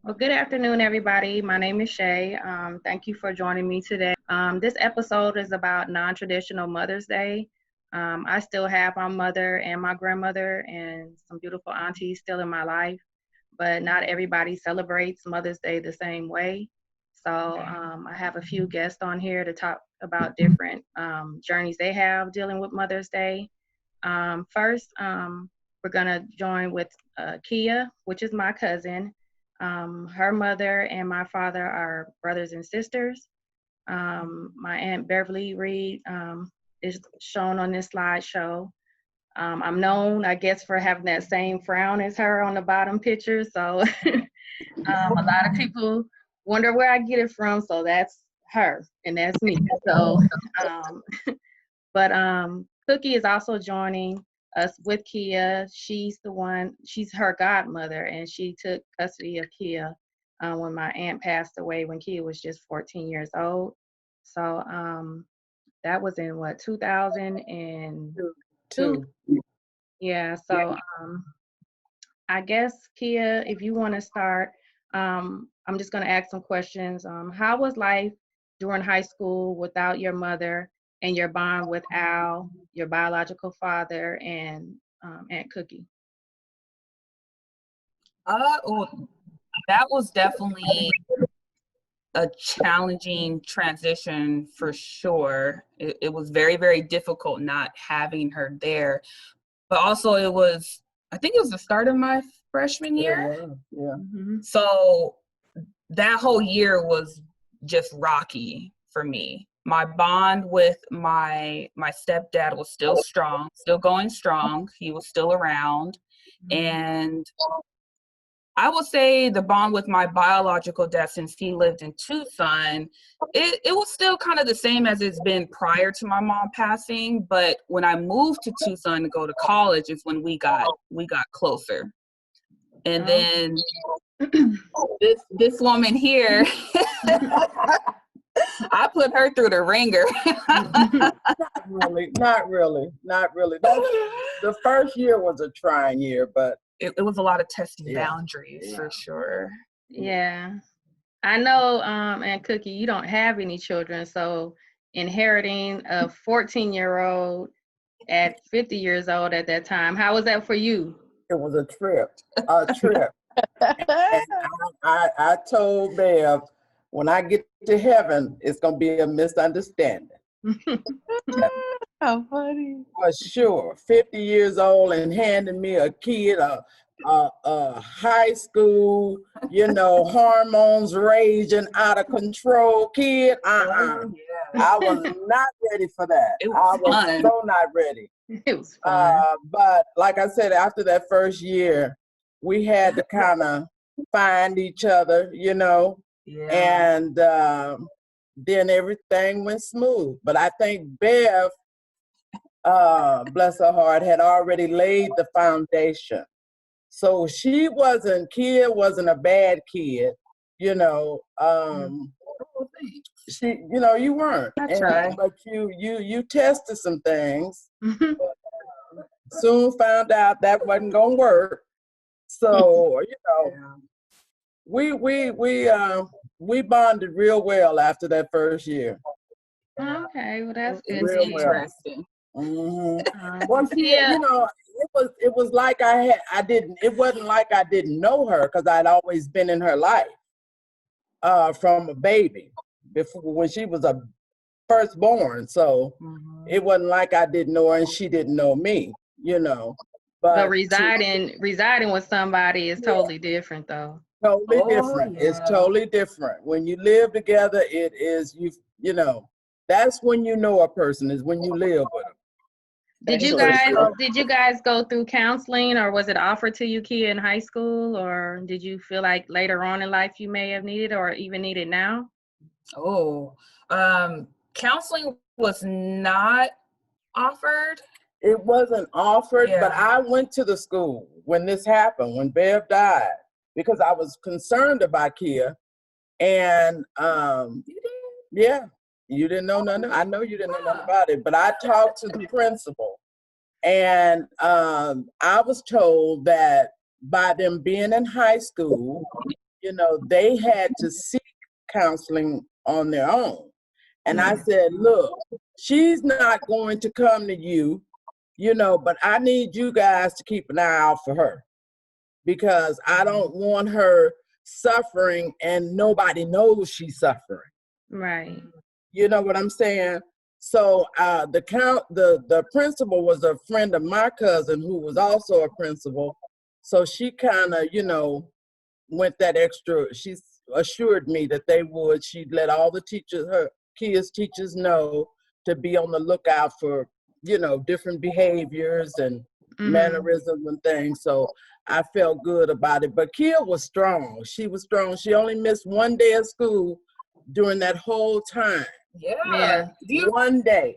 Well, good afternoon, everybody. My name is Shay. Thank you for joining me today. This episode is about non-traditional Mother's Day. I still have my mother and my grandmother and some beautiful aunties still in my life, but not everybody celebrates Mother's Day the same way. So I have a few guests on here to talk about different journeys they have dealing with Mother's Day. First, we're gonna join with Kia, which is my cousin. Her mother and my father are brothers and sisters. My Aunt Beverly Reed is shown on this slideshow. I'm known, I guess, for having that same frown as her on the bottom picture. So a lot of people wonder where I get it from. So that's her and that's me. So, but Cookie is also joining us with Kia. She's her godmother, and she took custody of Kia when my aunt passed away when Kia was just 14 years old. So that was in 2002. Yeah, so I guess, Kia, if you want to start, I'm just going to ask some questions. How was life during high school without your mother and your bond with Al, your biological father, and Aunt Cookie? That was definitely a challenging transition for sure. It was very, very difficult not having her there. But also I think it was the start of my freshman year. Yeah. Mm-hmm. So that whole year was just rocky for me. My bond with my stepdad was still strong, still going strong. He was still around. And I would say the bond with my biological dad, since he lived in Tucson, it was still kind of the same as it's been prior to my mom passing. But when I moved to Tucson to go to college is when we got closer. And then this woman here, I put her through the ringer. Not really. The first year was a trying year, but it was a lot of testing boundaries for sure. Yeah. I know, and Cookie, you don't have any children, so inheriting a 14-year-old at 50 years old at that time, how was that for you? it was a trip. And I told Bev, when I get to heaven, it's going to be a misunderstanding. How funny. For sure. 50 years old and handing me a kid, a high school, hormones raging out of control kid. I was not ready for that. I was so not ready. It was fun. But like I said, after that first year, we had to kind of find each other, and then everything went smooth. But I think Bev, bless her heart, had already laid the foundation. So Kia wasn't a bad kid, she, you weren't. That's right. But you tested some things, but soon found out that wasn't gonna work. So, we bonded real well after that first year. Okay, well that's good. Real Interesting. Mm-hmm. Well, it was like it wasn't like I didn't know her, because I'd always been in her life from a baby, before, when she was a firstborn. So it wasn't like I didn't know her and she didn't know me, But residing with somebody is totally different, though. Totally different. Yeah. It's totally different. When you live together, it is, that's when you know a person, is when you live with them. Did you guys go through counseling, or was it offered to you, Kia, in high school, or did you feel like later on in life you may have needed, or even need it now? Counseling was not offered. It wasn't offered, but I went to the school when this happened, when Bev died, because I was concerned about Kia. And you didn't know nothing. I know you didn't know nothing about it, but I talked to the principal, and I was told that by them being in high school, you know, they had to seek counseling on their own. And I said, look, she's not going to come to you, you know, but I need you guys to keep an eye out for her, because I don't want her suffering and nobody knows she's suffering. Right. You know what I'm saying? So the principal was a friend of my cousin who was also a principal. So she kind of, you know, went that extra. She assured me that they would. She'd let all the teachers, her kids' teachers, know to be on the lookout for, you know, different behaviors and mannerisms and things. So I felt good about it. But Kia was strong. She was strong. She only missed one day of school during that whole time. Yeah. One day.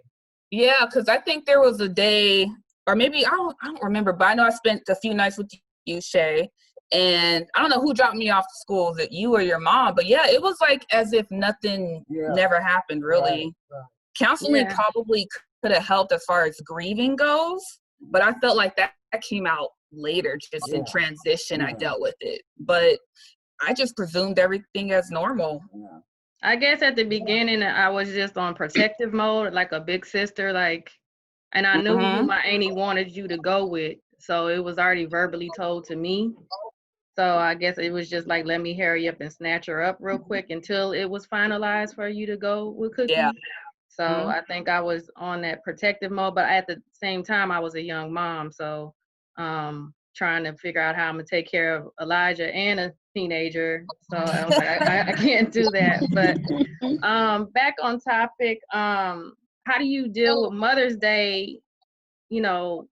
Yeah, because I think there was a day, or maybe I don't remember, but I know I spent a few nights with you, Shay, and I don't know who dropped me off to school, that you or your mom, but yeah, it was like as if nothing never happened, really. Right. Counseling probably could have helped as far as grieving goes, but I felt like that came out later, just in transition. I dealt with it, but I just presumed everything as normal. I guess at the beginning I was just on protective mode, like a big sister, like, and I knew who my auntie wanted you to go with, so it was already verbally told to me. So I guess it was just like, let me hurry up and snatch her up real quick until it was finalized for you to go with Cookie. Yeah. So I think I was on that protective mode, but at the same time I was a young mom, so trying to figure out how I'm gonna take care of Elijah and a teenager. So I was like, I can't do that. But back on topic, how do you deal with Mother's Day, you know,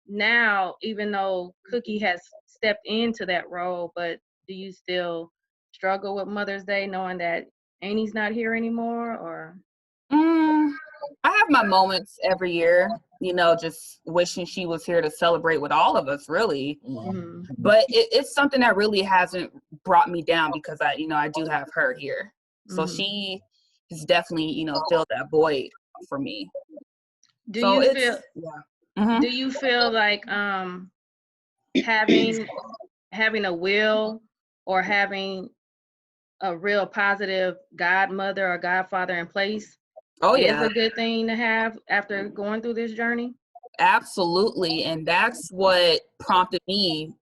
now, even though Cookie has stepped into that role, but do you still struggle with Mother's Day knowing that Annie's not here anymore, or? I have my moments every year, you know, just wishing she was here to celebrate with all of us, really. But it's something that really hasn't brought me down, because I do have her here. So she has definitely, you know, filled that void for me. Do you feel like having a will or having a real positive godmother or godfather in place is a good thing to have after going through this journey? Absolutely. And that's what prompted me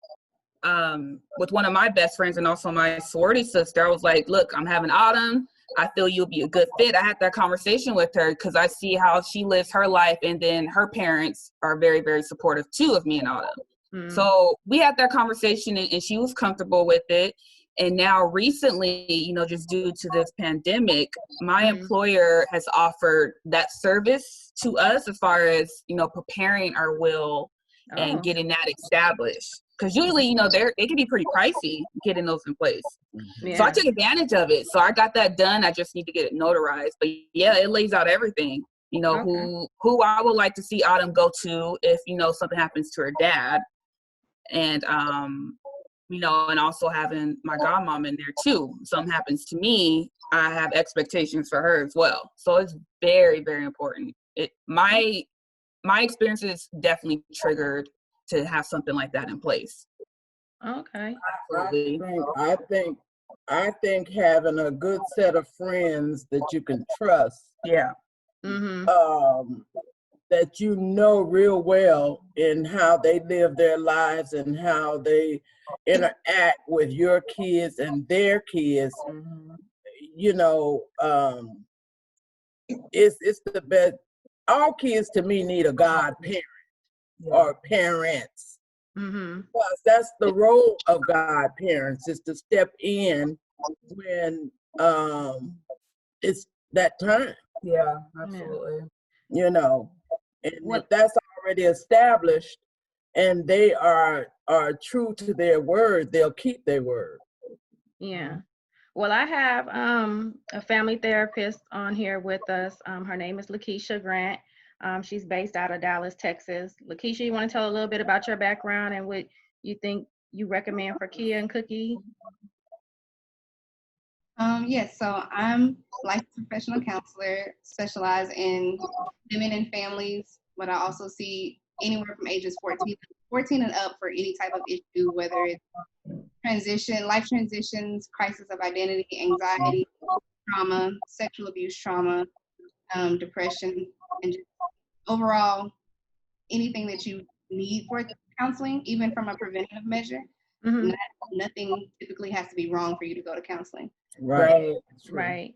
with one of my best friends and also my sorority sister. I was like, look, I'm having Autumn. I feel you'll be a good fit. I had that conversation with her because I see how she lives her life, and then her parents are very, very supportive too of me and Autumn. So we had that conversation, and she was comfortable with it. And now recently, you know, just due to this pandemic, my employer has offered that service to us as far as, you know, preparing our will and getting that established. Because usually, you know, they can be pretty pricey getting those in place. So I took advantage of it. So I got that done. I just need to get it notarized. But yeah, it lays out everything, you know, who I would like to see Autumn go to if, you know, something happens to her dad. And, you know, and also having my godmom in there too. Something happens to me, I have expectations for her as well. So it's very, very important. My experience is definitely triggered to have something like that in place. Okay. Absolutely. I think having a good set of friends that you can trust. That you know real well in how they live their lives and how they interact with your kids and their kids. You know, it's the best. All kids to me need a godparent or parents. Because that's the role of godparents, is to step in when it's that time. Yeah, absolutely. You know, and if that's already established and they are true to their word, they'll keep their word. Yeah. Well, I have a family therapist on here with us. Her name is Lakeisha Grant. She's based out of Dallas, Texas. Lakeisha, you want to tell a little bit about your background and what you think you recommend for Kia and Cookie? Yes, so I'm licensed professional counselor, specialize in women and families, but I also see anywhere from ages 14 and up for any type of issue, whether it's life transitions, crisis of identity, anxiety, trauma, sexual abuse trauma, depression, and just overall anything that you need for counseling, even from a preventative measure. Nothing typically has to be wrong for you to go to counseling. Right. Right.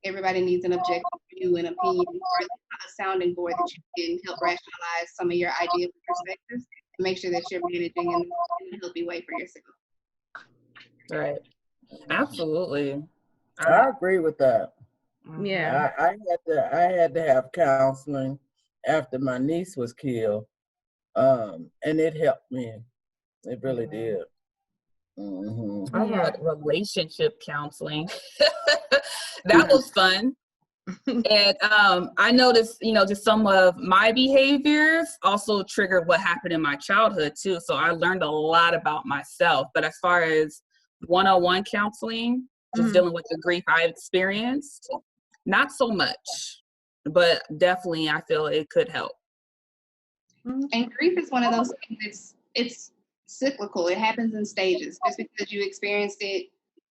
Everybody needs an objective view and opinion, or a sounding board that you can help rationalize some of your ideas and perspectives and make sure that you're managing in a healthy way for yourself. Right. Absolutely. I agree with that. Yeah. I had to have counseling after my niece was killed, and it helped me. It really did. I had relationship counseling. That was fun. And I noticed, just some of my behaviors also triggered what happened in my childhood too. So I learned a lot about myself. But as far as one-on-one counseling, just dealing with the grief I experienced, not so much. But definitely I feel it could help. And grief is one of those things it's cyclical. It happens in stages. Just because you experienced it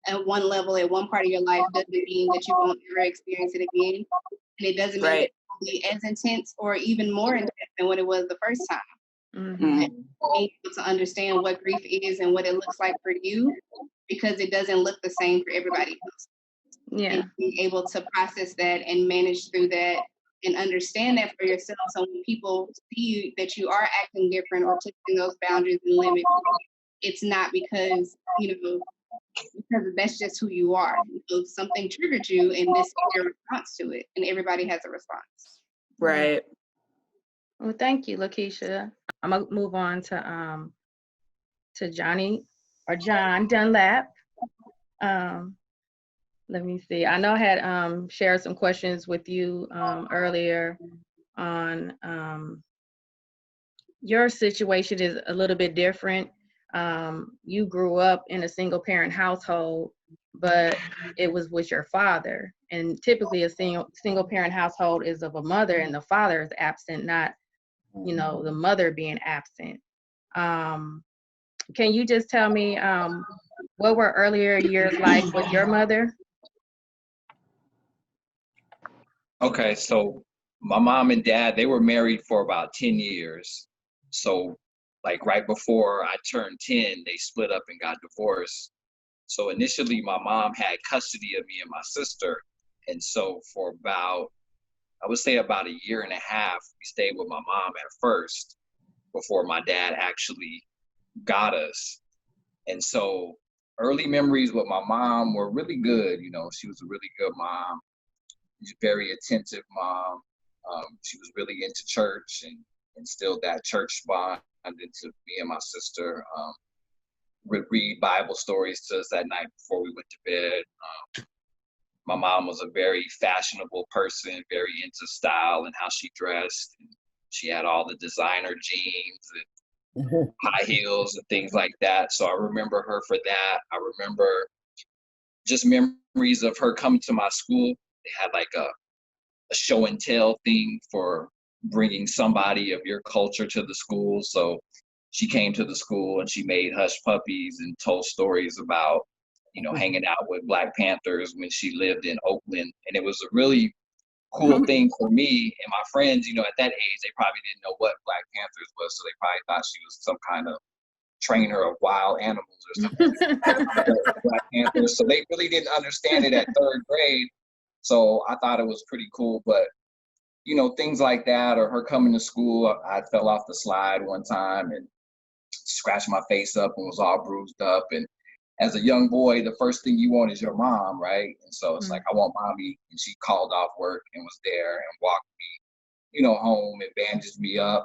at one level at one part of your life doesn't mean that you won't ever experience it again. And it doesn't mean that it will be as intense or even more intense than what it was the first time. Being able to understand what grief is and what it looks like for you, because it doesn't look the same for everybody else. Yeah. And being able to process that and manage through that and understand that for yourself. So when people see that you are acting different or pushing those boundaries and limits, it's not because, because that's just who you are. So something triggered you and this is your response to it. And everybody has a response. Right. Well, thank you, Lakeisha. I'm gonna move on to Johnny or John Dunlap. Let me see. I know I had shared some questions with you earlier on your situation is a little bit different. You grew up in a single parent household, but it was with your father. And typically a single parent household is of a mother and the father is absent, not, the mother being absent. Can you just tell me what were earlier years like with your mother? Okay, so my mom and dad, they were married for about 10 years. So like right before I turned 10, they split up and got divorced. So initially my mom had custody of me and my sister. And so for about, I would say about a year and a half, we stayed with my mom at first before my dad actually got us. And so early memories with my mom were really good. She was a really good mom. Very attentive mom. She was really into church and instilled that church bond into me and my sister. Would read Bible stories to us at night before we went to bed. My mom was a very fashionable person, very into style and how she dressed. She had all the designer jeans and high heels and things like that. So I remember her for that. I remember just memories of her coming to my school. They had like a show and tell thing for bringing somebody of your culture to the school. So she came to the school and she made hush puppies and told stories about, hanging out with Black Panthers when she lived in Oakland. And it was a really cool thing for me and my friends. At that age, they probably didn't know what Black Panthers was. So they probably thought she was some kind of trainer of wild animals or something. Black Panthers. So they really didn't understand it at third grade. So I thought it was pretty cool, but things like that, or her coming to school, I fell off the slide one time and scratched my face up and was all bruised up. And as a young boy, the first thing you want is your mom, right? And so it's like, I want mommy. And she called off work and was there and walked me, home and bandaged me up.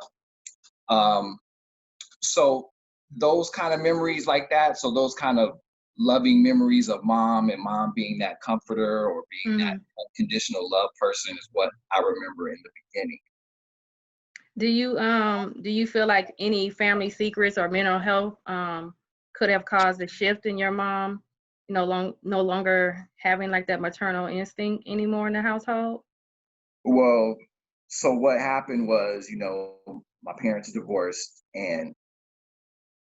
So those kind of memories like that, so those kind of loving memories of mom and mom being that comforter or being that unconditional love person is what I remember in the beginning. Do you feel like any family secrets or mental health could have caused a shift in your mom, no longer having like that maternal instinct anymore in the household? Well, so what happened was, my parents divorced and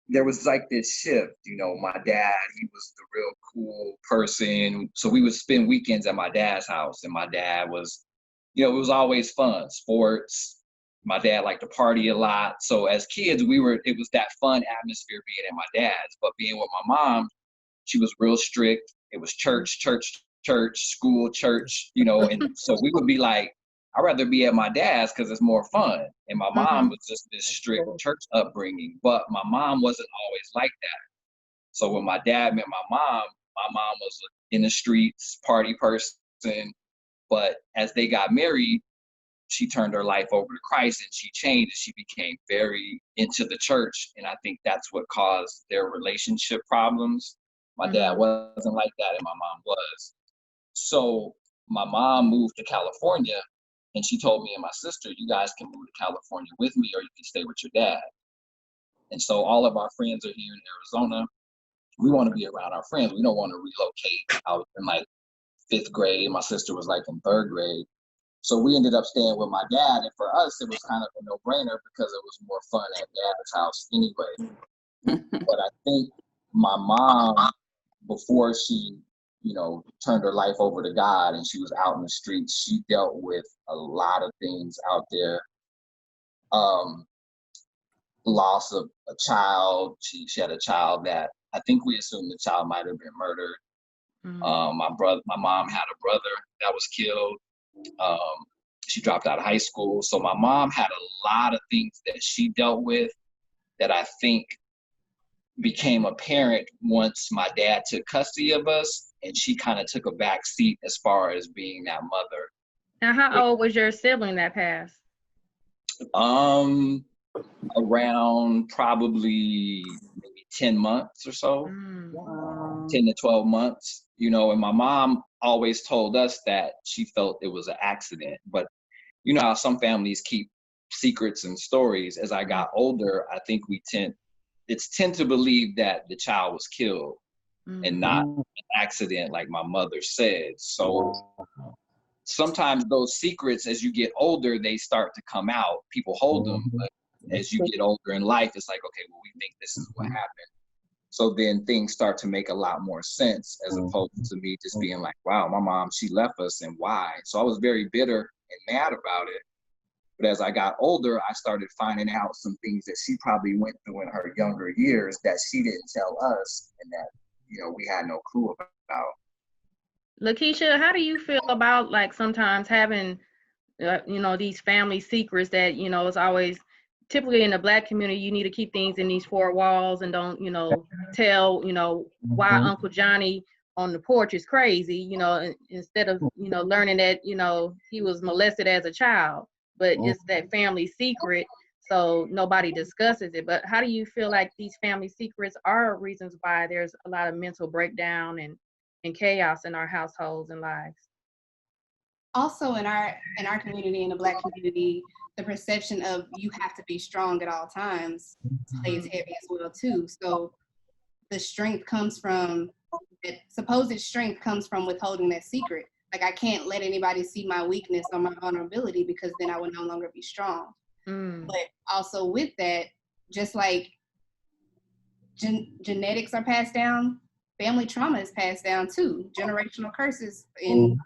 there was like this shift, you know. My dad, he was the real cool person. So we would spend weekends at my dad's house, and my dad was, you know, it was always fun, sports. My dad liked to party a lot. So as kids, it was that fun atmosphere being at my dad's. But being with my mom, she was real strict. It was church, school, church, you know. And so we would be like, I'd rather be at my dad's because it's more fun. And my mom was just this strict church upbringing, but my mom wasn't always like that. So when my dad met my mom was in the streets, party person. But as they got married, she turned her life over to Christ and she changed and she became very into the church. And I think that's what caused their relationship problems. My dad wasn't like that and my mom was. So my mom moved to California and she told me and my sister, you guys can move to California with me or you can stay with your dad. And so all of our friends are here in Arizona. We want to be around our friends. We don't want to relocate. I was in like 5th grade. My sister was like in 3rd grade. So we ended up staying with my dad. And for us, it was kind of a no-brainer because it was more fun at dad's house anyway. But I think my mom, before she, you know, turned her life over to God and she was out in the streets, she dealt with a lot of things out there. Loss of a child. She had a child that I think we assumed the child might have been murdered. My mom had a brother that was killed. She dropped out of high school. So my mom had a lot of things that she dealt with that I think became apparent once my dad took custody of us and she kind of took a back seat as far as being that mother. Now, how old was your sibling that passed? Around probably maybe 10 months or so. 10 to 12 months, you know. And my mom always told us that she felt it was an accident, but you know how some families keep secrets and stories. As I got older, I think we tend to believe that the child was killed and not an accident like my mother said. So sometimes those secrets, as you get older, they start to come out. People hold them, but as you get older in life, it's like, okay, well, we think this is what happened. So then things start to make a lot more sense as opposed to me just being like, wow, my mom, she left us and why? So I was very bitter and mad about it. But as I got older, I started finding out some things that she probably went through in her younger years that she didn't tell us and that, you know, we had no clue about. Lakeisha, how do you feel about like sometimes having, you know, these family secrets that, you know, it's always typically in the Black community, you need to keep things in these 4 walls and don't, you know, tell, you know, why Uncle Johnny on the porch is crazy, you know, instead of, you know, learning that, you know, he was molested as a child, but it's that family secret, so nobody discusses it. But how do you feel like these family secrets are reasons why there's a lot of mental breakdown and chaos in our households and lives? Also in our community, in the Black community, the perception of you have to be strong at all times plays heavy as well too. So the strength comes from, supposed strength comes from withholding that secret. Like I can't let anybody see my weakness or my vulnerability because then I will no longer be strong. But also with that, just like genetics are passed down, family trauma is passed down too. Generational curses in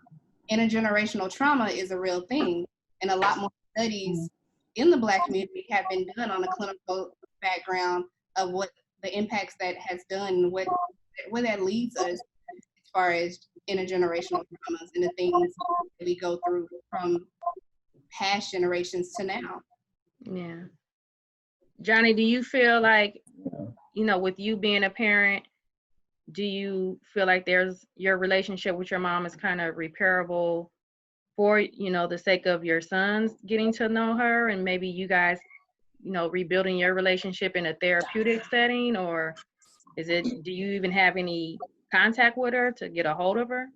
intergenerational trauma is a real thing. And a lot more studies in the Black community have been done on a clinical background of what the impacts that has done, where that leads us as far as intergenerational traumas and the things that we go through from past generations to now. Yeah. Johnny, do you feel like, you know, with you being a parent, do you feel like your relationship with your mom is kind of repairable for, you know, the sake of your sons getting to know her and maybe you guys, you know, rebuilding your relationship in a therapeutic setting? Or do you even have any contact with her to get a hold of her?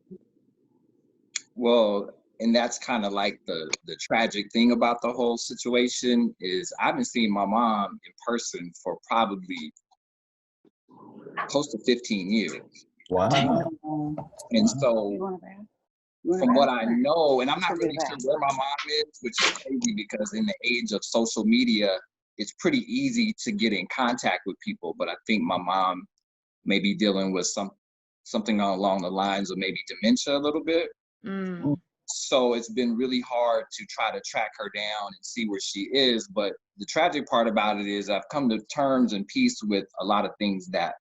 Well, and that's kind of like the tragic thing about the whole situation is I haven't seen my mom in person for probably close to 15 years. Wow. And so from what I know, and I'm not really sure where my mom is, which is crazy because in the age of social media, it's pretty easy to get in contact with people, but I think my mom may be dealing with something along the lines of maybe dementia a little bit. Mm. So it's been really hard to try to track her down and see where she is. But the tragic part about it is I've come to terms and peace with a lot of things that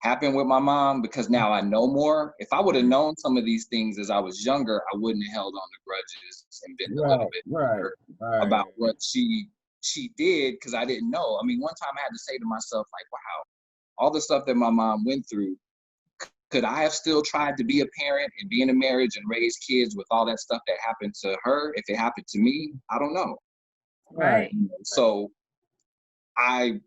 happened with my mom, because now I know more. If I would have known some of these things as I was younger, I wouldn't have held on to grudges and been a little bit bitter about what she did, because I didn't know. I mean, one time I had to say to myself, like, wow, all the stuff that my mom went through, could I have still tried to be a parent and be in a marriage and raise kids with all that stuff that happened to her? If it happened to me, I don't know. Right. So I,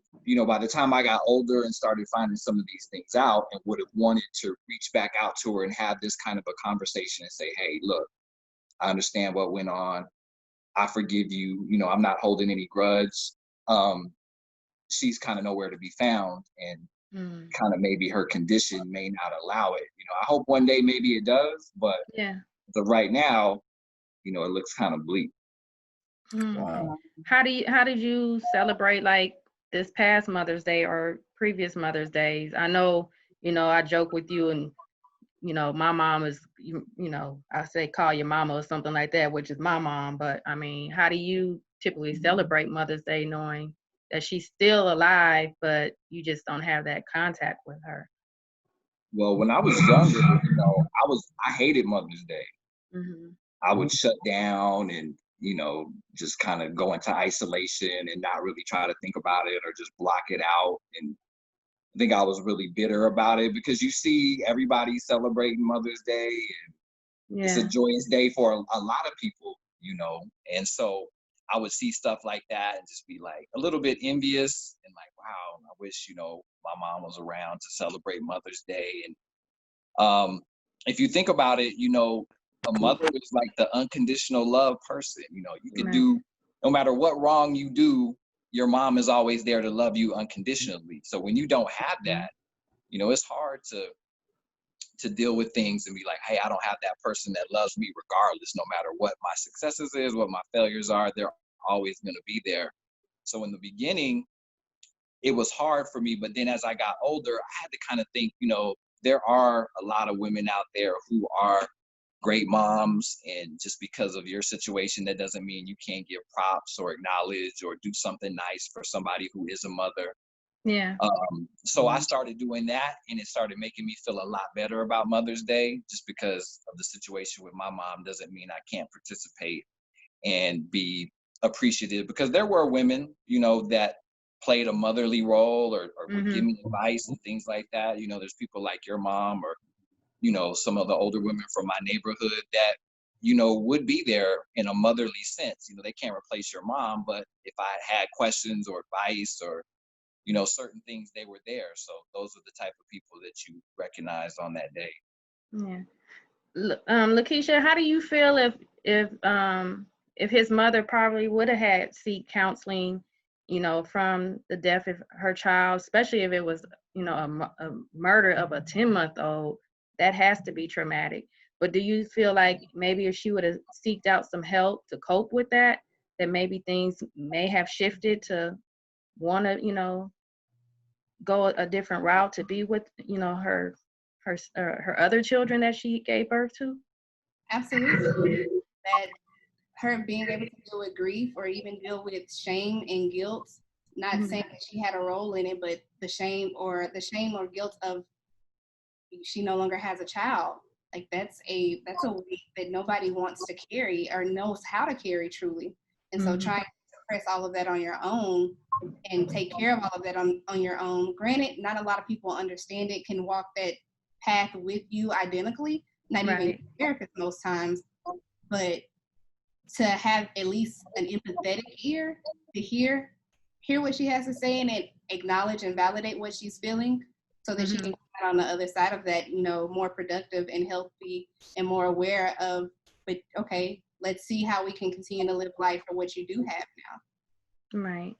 by the time I got older and started finding some of these things out, and would have wanted to reach back out to her and have this kind of a conversation and say, hey, look, I understand what went on. I forgive you. I'm not holding any grudge. She's kind of nowhere to be found, and kind of maybe her condition may not allow it. I hope one day maybe it does, but right now, it looks kind of bleak. Wow. How did you celebrate like this past Mother's Day or previous Mother's Days? I know, I joke with you, and my mom is, I say call your mama or something like that, which is my mom. But I mean, how do you typically celebrate Mother's Day knowing that she's still alive, but you just don't have that contact with her? Well, when I was younger, I hated Mother's Day. Mm-hmm. I would shut down and, just kind of go into isolation and not really try to think about it or just block it out. And I think I was really bitter about it, because you see everybody celebrating Mother's Day, and it's a joyous day for a lot of people, and so I would see stuff like that and just be like a little bit envious and like, wow, I wish, my mom was around to celebrate Mother's Day. And if you think about it, a mother is like the unconditional love person. You could do, no matter what wrong you do, your mom is always there to love you unconditionally. So when you don't have that, it's hard to deal with things and be like, hey, I don't have that person that loves me regardless, no matter what my successes is, what my failures are, they're always going to be there. So in the beginning, it was hard for me. But then as I got older, I had to kind of think, there are a lot of women out there who are great moms, and just because of your situation, that doesn't mean you can't give props or acknowledge or do something nice for somebody who is a mother. Yeah. So I started doing that, and it started making me feel a lot better about Mother's Day. Just because of the situation with my mom doesn't mean I can't participate and be appreciative, because there were women, that played a motherly role or would give me advice and things like that. There's people like your mom, or some of the older women from my neighborhood that, would be there in a motherly sense. They can't replace your mom, but if I had questions or advice or, certain things, they were there. So those are the type of people that you recognized on that day. Yeah. Lakeisha, how do you feel if his mother probably would have had seek counseling, from the death of her child, especially if it was, a murder of a 10-month-old? That has to be traumatic. But do you feel like maybe if she would have seeked out some help to cope with that maybe things may have shifted to want to, go a different route to be with, her other children that she gave birth to? Absolutely. That her being able to deal with grief or even deal with shame and guilt, not saying that she had a role in it, but the shame or guilt of she no longer has a child. Like that's a weight that nobody wants to carry or knows how to carry truly. And so trying to suppress all of that on your own and take care of all of that on your own. Granted, not a lot of people understand it, can walk that path with you identically, not even therapists most times, but to have at least an empathetic ear to hear what she has to say and acknowledge and validate what she's feeling, so that she can come out on the other side of that, more productive and healthy and more aware of, but okay, let's see how we can continue to live life for what you do have now. Right.